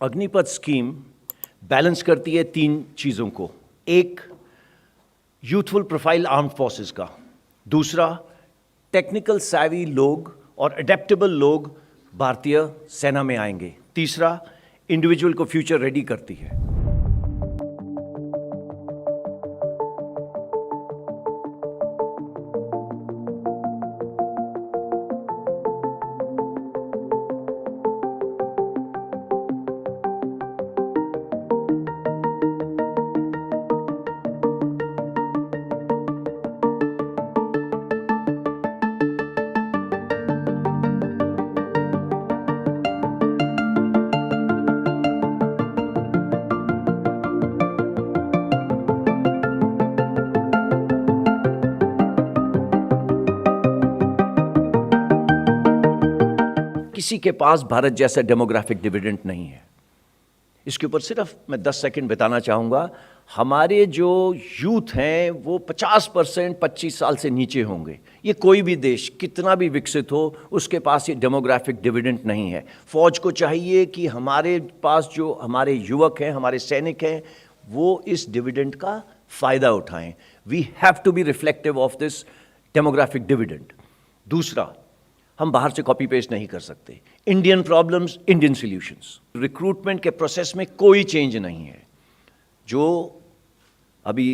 Agnipath scheme balance करती है तीन चीज़ों को। एक, यूथफुल प्रोफाइल आर्म्ड फोर्सेस का। दूसरा, टेक्निकल सैवी लोग और अडेप्टेबल लोग भारतीय सेना में आएंगे। तीसरा, इंडिविजुअल को फ्यूचर रेडी करती है। किसी के पास भारत जैसा डेमोग्राफिक डिविडेंड नहीं है। इसके ऊपर सिर्फ मैं 10 सेकंड बिताना चाहूँगा। हमारे जो यूथ हैं वो 50% 25 साल से नीचे होंगे। ये कोई भी देश कितना भी विकसित हो, उसके पास ये डेमोग्राफिक डिविडेंड नहीं है। फौज को चाहिए कि हमारे पास जो हमारे युवक हैं, हमारे सैनिक हैं, वो इस डिविडेंड का फ़ायदा उठाएं। We have to be reflective of this demographic dividend. दूसरा, हम बाहर से कॉपी पेस्ट नहीं कर सकते। Indian problems, Indian solutions. Recruitment के प्रोसेस में कोई चेंज नहीं है। जो अभी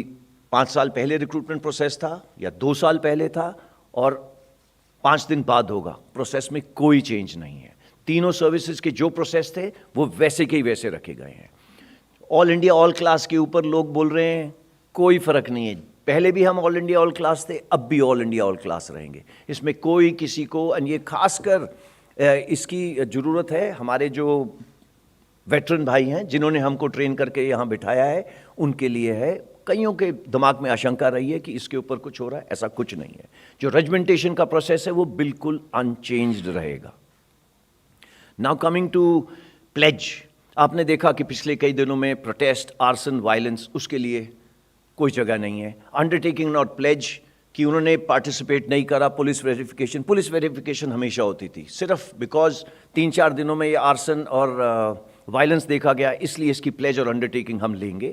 5 साल पहले रिक्रूटमेंट प्रोसेस था या 2 साल पहले था और 5 दिन बाद होगा, प्रोसेस में कोई चेंज नहीं है। तीनों सर्विसेज के जो प्रोसेस थे वो वैसे के ही वैसे रखे गए हैं। ऑल इंडिया ऑल क्लास के ऊपर लोग बोल रहे हैं, कोई फर्क नहीं है। पहले भी हम ऑल इंडिया ऑल क्लास थे, अब भी ऑल इंडिया ऑल क्लास रहेंगे। इसमें कोई किसी को, ये खासकर इसकी ज़रूरत है हमारे जो वेटरन भाई हैं जिन्होंने हमको ट्रेन करके यहाँ बिठाया है, उनके लिए है। कईयों के दिमाग में आशंका रही है कि इसके ऊपर कुछ हो रहा है, ऐसा कुछ नहीं है। जो रेजिमेंटेशन का प्रोसेस है वो बिल्कुल अनचेंज्ड रहेगा। नाउ कमिंग टू प्लेज, आपने देखा कि पिछले कई दिनों में प्रोटेस्ट, आर्सन, वायलेंस, उसके लिए कोई जगह नहीं है। अंडरटेकिंग नॉट प्लेज कि उन्होंने पार्टिसिपेट नहीं करा। पुलिस वेरिफिकेशन हमेशा होती थी। सिर्फ बिकॉज 3-4 दिनों में ये आर्सन और वायलेंस देखा गया, इसलिए इसकी प्लेज और अंडरटेकिंग हम लेंगे।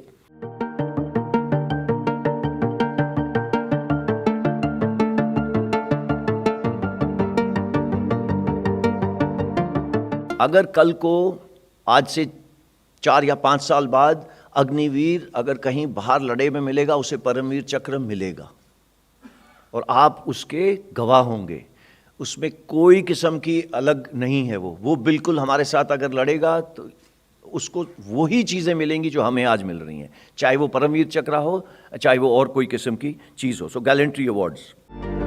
अगर कल को, आज से 4 या 5 साल बाद, अग्निवीर अगर कहीं बाहर लड़े में मिलेगा, उसे परमवीर चक्र मिलेगा और आप उसके गवाह होंगे। उसमें कोई किस्म की अलग नहीं है। वो बिल्कुल हमारे साथ अगर लड़ेगा तो उसको वही चीज़ें मिलेंगी जो हमें आज मिल रही हैं, चाहे वो परमवीर चक्र हो, चाहे वो और कोई किस्म की चीज़ हो। सो गैलेंट्री अवार्ड्स।